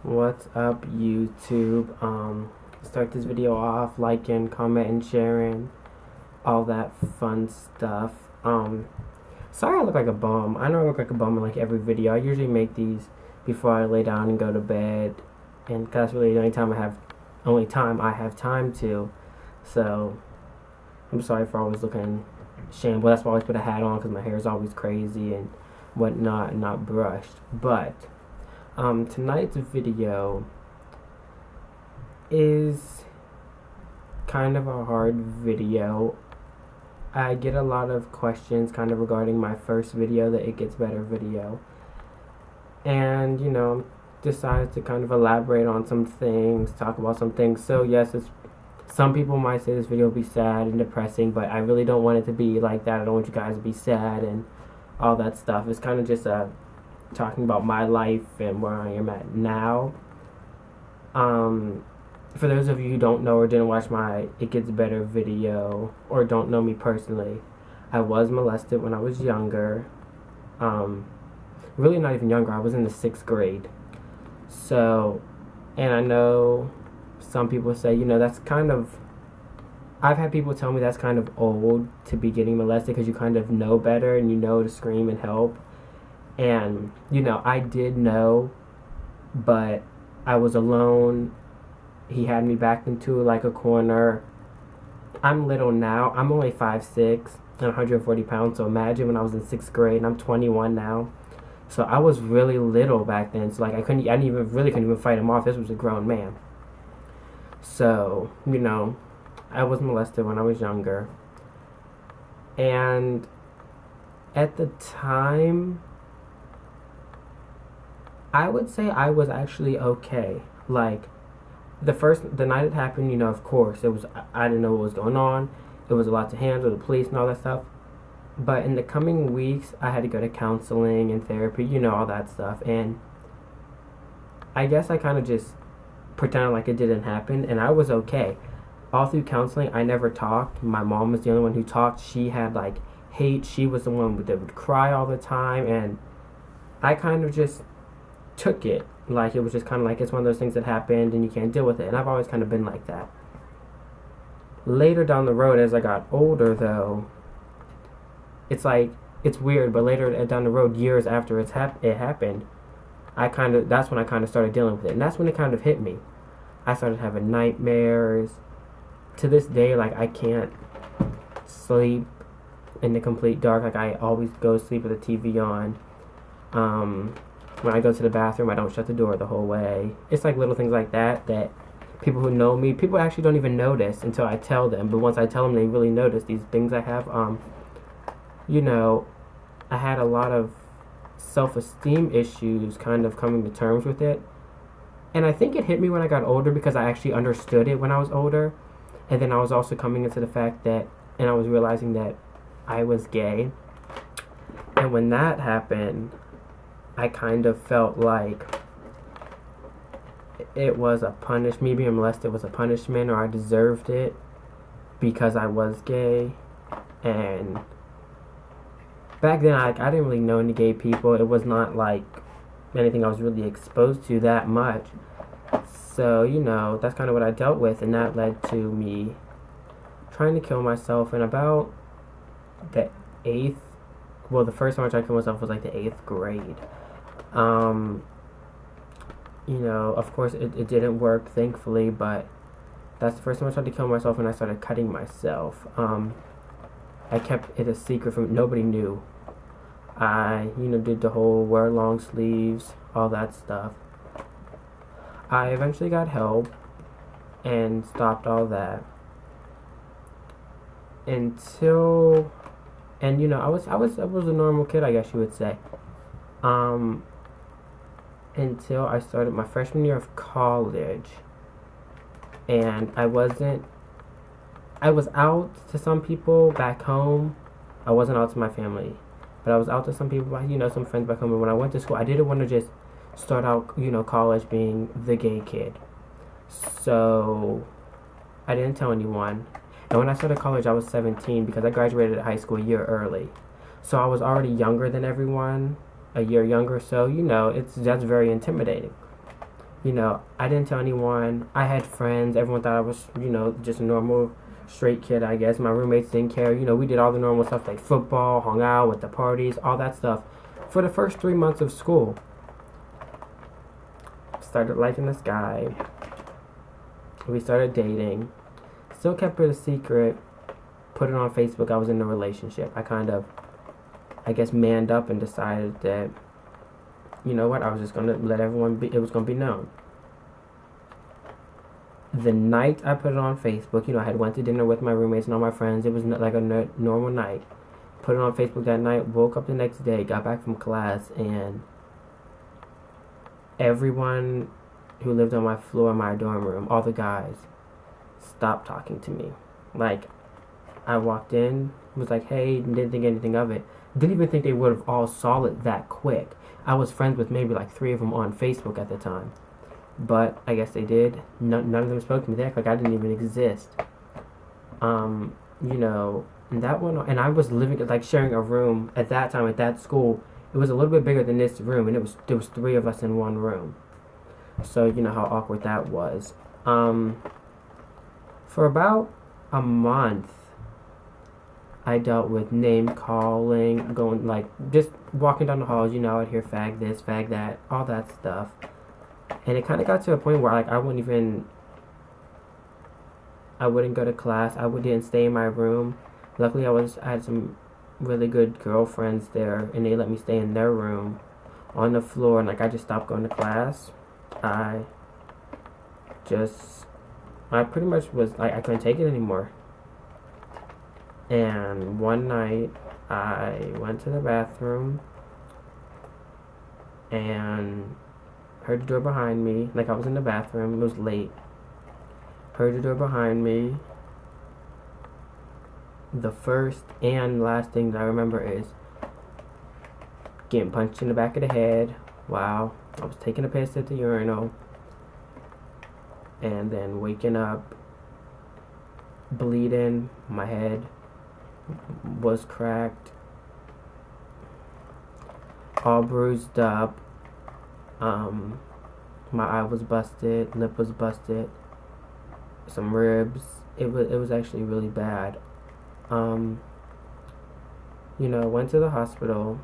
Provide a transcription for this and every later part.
What's up, YouTube? Start this video off liking, commenting, sharing, all that fun stuff. Sorry I look like a bum. I know I look like a bum in like every video. I usually make these before I lay down and go to bed, and that's really the only time I have time to. So I'm sorry for always looking shameful. That's why I always put a hat on because my hair is always crazy and whatnot, and not brushed. But tonight's video is kind of a hard video. I get a lot of questions kind of regarding my first video, the It Gets Better video. And, decided to kind of elaborate on some things, talk about some things. So, yes, some people might say this video will be sad and depressing, but I really don't want it to be like that. I don't want you guys to be sad and all that stuff. It's kind of just talking about my life and where I am at now. For those of you who don't know or didn't watch my It Gets Better video or don't know me personally, I was molested when I was younger. Really not even younger. I was in the 6th grade. So, and I know some people say, that's kind of, I've had people tell me that's kind of old to be getting molested because you kind of know better and you know to scream and help. And, I did know, but I was alone. He had me backed into like a corner. I'm little now. I'm only 5'6" and 140 pounds. So imagine when I was in 6th grade and I'm 21 now. So I was really little back then. So like I couldn't even fight him off. This was a grown man. So, I was molested when I was younger. And at the time, I would say I was actually okay. Like, the night it happened, of course, I didn't know what was going on. It was a lot to handle, the police and all that stuff. But in the coming weeks, I had to go to counseling and therapy, all that stuff. And I guess I kind of just pretended like it didn't happen, and I was okay. All through counseling, I never talked. My mom was the only one who talked. She had, hate. She was the one that would cry all the time, and I kind of just took it. Like, it was just kind of like it's one of those things that happened and you can't deal with it. And I've always kind of been like that. Later down the road, as I got older, though, it's weird, but later down the road, years after it happened, that's when I kind of started dealing with it. And that's when it kind of hit me. I started having nightmares. To this day, I can't sleep in the complete dark. I always go to sleep with the TV on. When I go to the bathroom, I don't shut the door the whole way. It's little things like that people who know me, people actually don't even notice until I tell them. But once I tell them, they really notice these things I have. I had a lot of self-esteem issues kind of coming to terms with it. And I think it hit me when I got older because I actually understood it when I was older. And then I was also coming into the fact that, and I was realizing that I was gay. And when that happened, I kind of felt like it was me being molested was a punishment, or I deserved it because I was gay. And back then, I didn't really know any gay people. It was not anything I was really exposed to that much. So, that's kind of what I dealt with, and that led to me trying to kill myself in about the 8th. Well, the first time I tried to kill myself was the 8th grade. Of course it didn't work, thankfully, but that's the first time I tried to kill myself, and I started cutting myself. I kept it a secret from nobody knew. I, did the whole wear long sleeves, all that stuff. I eventually got help and stopped all that. Until, and I was a normal kid, I guess you would say. Until I started my freshman year of college, and I was out to some people back home. I wasn't out to my family, but I was out to some people, some friends back home. And when I went to school, I didn't want to just start out, college being the gay kid. So I didn't tell anyone. And when I started college, I was 17 because I graduated high school a year early. So I was already younger than everyone, a year younger. So, that's very intimidating. I didn't tell anyone. I had friends. Everyone thought I was, just a normal straight kid, I guess. My roommates didn't care. We did all the normal stuff like football, hung out with the parties, all that stuff. For the first 3 months of school, started liking this guy. We started dating. Still kept it a secret. Put it on Facebook. I was in a relationship. I kind of, I guess, manned up and decided that, you know what, I was just going to let everyone be, it was going to be known. The night I put it on Facebook, I had went to dinner with my roommates and all my friends. It was like a normal night. Put it on Facebook that night, woke up the next day, got back from class, and everyone who lived on my floor in my dorm room, all the guys, stopped talking to me. Like, I walked in, was like, hey, didn't think anything of it. Didn't even think they would have all saw it that quick. I was friends with maybe like 3 of them on Facebook at the time. But I guess they did. None of them spoke to me. They act like I didn't even exist. And that one, and I was living, like, sharing a room at that time at that school. It was a little bit bigger than this room, and there was 3 of us in one room. So you know how awkward that was. For about a month, I dealt with name calling, going, like, just walking down the halls, I'd hear fag this, fag that, all that stuff. And it kind of got to a point where, like, I wouldn't go to class. I didn't stay in my room. Luckily, I had some really good girlfriends there, and they let me stay in their room on the floor. And, like, I just stopped going to class. I pretty much was, like, I couldn't take it anymore. And one night, I went to the bathroom and heard the door behind me. Like, I was in the bathroom. It was late. Heard the door behind me. The first and last thing that I remember is getting punched in the back of the head. Wow. I was taking a piss at the urinal. And then waking up, bleeding. My head was cracked. All bruised up. My eye was busted. Lip was busted. Some ribs. It was actually really bad. Went to the hospital.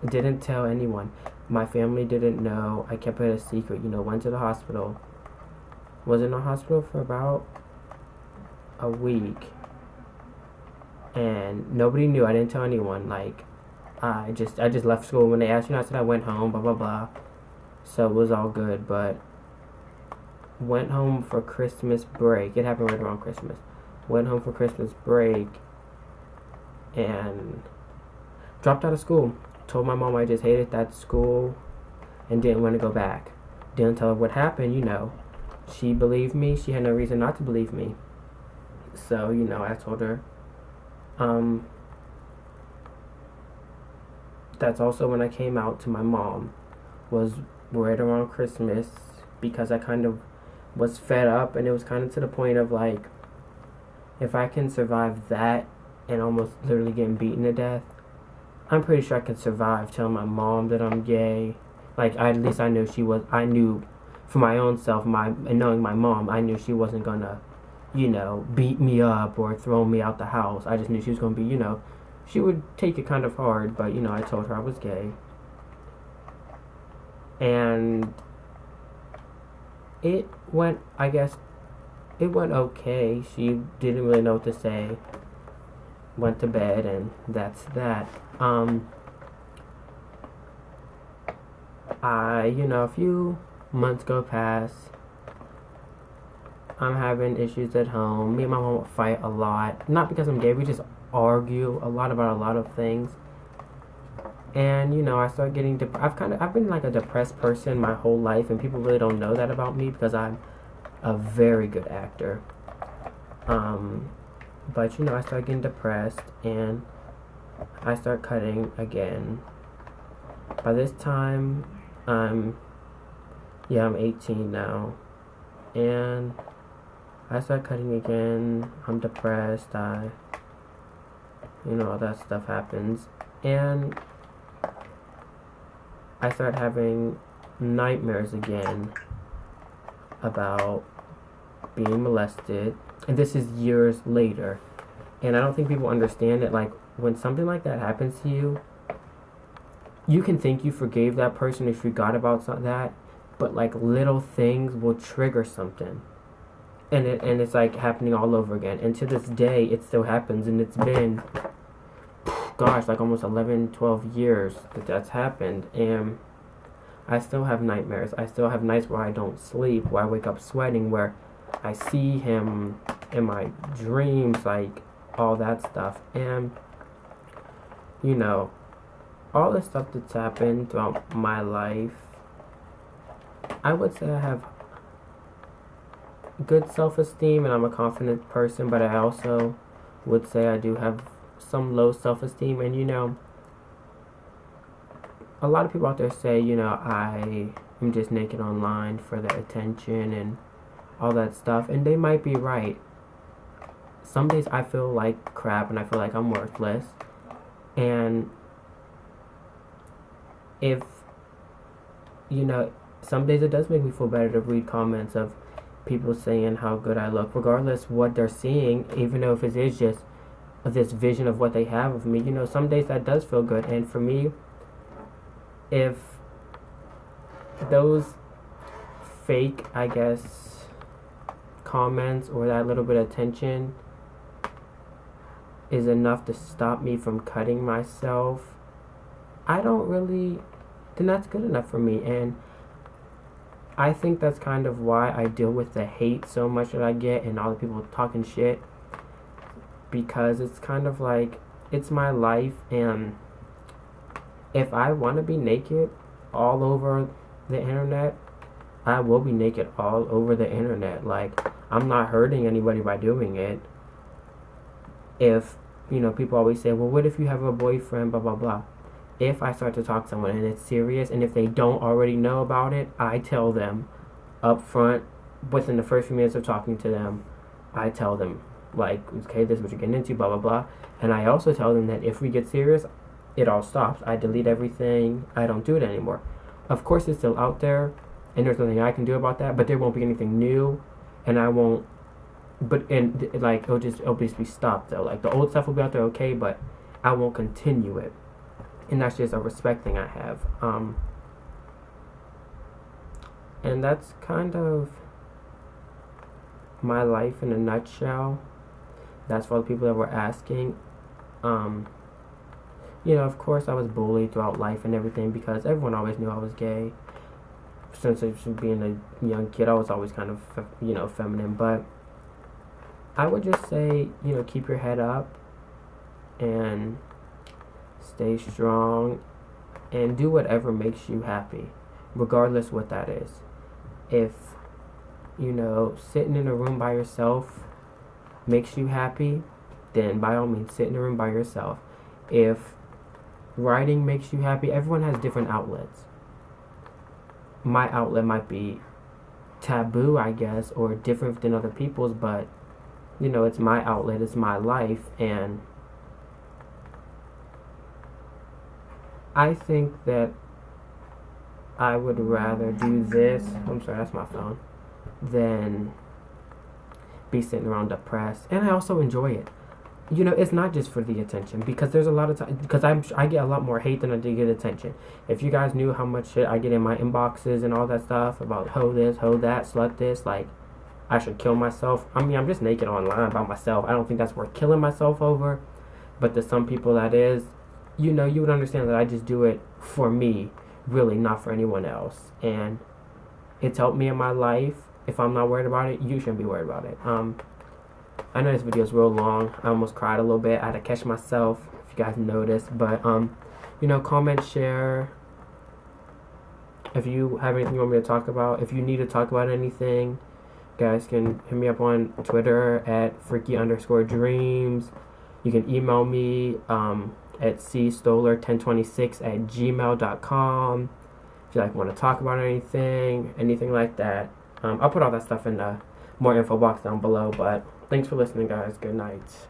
Didn't tell anyone. My family didn't know. I kept it a secret. Went to the hospital. Was in the hospital for about a week. And nobody knew. I didn't tell anyone. Like, I just left school when they asked me. I said I went home, blah, blah, blah. So it was all good, but went home for Christmas break. It happened right around Christmas. Went home for Christmas break and dropped out of school. Told my mom I just hated that school and didn't want to go back. Didn't tell her what happened, She believed me. She had no reason not to believe me. So, I told her. That's also when I came out to my mom. Was right around Christmas because I kind of was fed up, and it was kind of to the point of, like, if I can survive that and almost literally getting beaten to death, I'm pretty sure I could survive telling my mom that I'm gay. Like, at least I knew for my own self, and knowing my mom, I knew she wasn't gonna, beat me up or throw me out the house. I just knew she was gonna be, she would take it kind of hard, but, I told her I was gay. And it went okay. She didn't really know what to say. Went to bed, and that's that. A few months go past. I'm having issues at home. Me and my mom fight a lot. Not because I'm gay, we just argue a lot about a lot of things. And, I start getting I've been like a depressed person my whole life, and people really don't know that about me because I'm a very good actor. But, I start getting depressed, and I start cutting again. By this time, I'm 18 now, and I start cutting again. I'm depressed. All that stuff happens, and I start having nightmares again. about being molested, and this is years later. And I don't think people understand it. Like, when something like that happens to you, you can think you forgave that person if you forgot about that, but like little things will trigger something, and it's like happening all over again. And to this day, it still happens, and it's been, gosh, like almost 11, 12 years that's happened, and I still have nightmares. I still have nights where I don't sleep, where I wake up sweating, where I see him in my dreams, like all that stuff. And you know, all the stuff that's happened throughout my life, I would say I have good self-esteem and I'm a confident person, but I also would say I do have some low self-esteem. And a lot of people out there say, I am just naked online for the attention and all that stuff, and they might be right. Some days I feel like crap and I feel like I'm worthless, and if some days it does make me feel better to read comments of people saying how good I look, regardless what they're seeing, even though if it is just this vision of what they have of me. Some days that does feel good. And for me, if those fake, I guess, comments or that little bit of attention is enough to stop me from cutting myself, then that's good enough for me. And I think that's kind of why I deal with the hate so much that I get and all the people talking shit, because it's kind of like, it's my life, and if I want to be naked all over the internet, I will be naked all over the internet. Like, I'm not hurting anybody by doing it. If, people always say, well, what if you have a boyfriend, blah, blah, blah. If I start to talk to someone and it's serious, and if they don't already know about it, I tell them up front, within the first few minutes of talking to them, I tell them, like, okay, this is what you're getting into, blah, blah, blah. And I also tell them that if we get serious, it all stops. I delete everything. I don't do it anymore. Of course, it's still out there, and there's nothing I can do about that, but there won't be anything new, and I won't, it'll just be stopped, though. Like, the old stuff will be out there, okay, but I won't continue it. And that's just a respect thing I have. And that's kind of my life in a nutshell. That's for the people that were asking. Of course I was bullied throughout life and everything, because everyone always knew I was gay. Since being a young kid, I was always kind of, feminine. But I would just say, keep your head up and stay strong and do whatever makes you happy, regardless what that is. If, sitting in a room by yourself makes you happy, then by all means, sit in a room by yourself. If writing makes you happy, everyone has different outlets. My outlet might be taboo, I guess, or different than other people's, but, it's my outlet, it's my life, and I think that I would rather do this, I'm sorry, that's my phone, than be sitting around depressed. And I also enjoy it. It's not just for the attention, because there's a lot of time, because I get a lot more hate than I do get attention. If you guys knew how much shit I get in my inboxes and all that stuff about ho this, ho that, slut this, like, I should kill myself. I mean, I'm just naked online by myself. I don't think that's worth killing myself over, but to some people that is. You would understand that I just do it for me, really, not for anyone else. And it's helped me in my life. If I'm not worried about it, you shouldn't be worried about it. I know this video is real long. I almost cried a little bit. I had to catch myself, if you guys noticed. But, comment, share. If you have anything you want me to talk about, if you need to talk about anything, guys can hit me up on Twitter at freaky_dreams. You can email me, at cstoller1026@gmail.com if you want to talk about anything like that. I'll put all that stuff in the more info box down below. But thanks for listening, guys. Good night.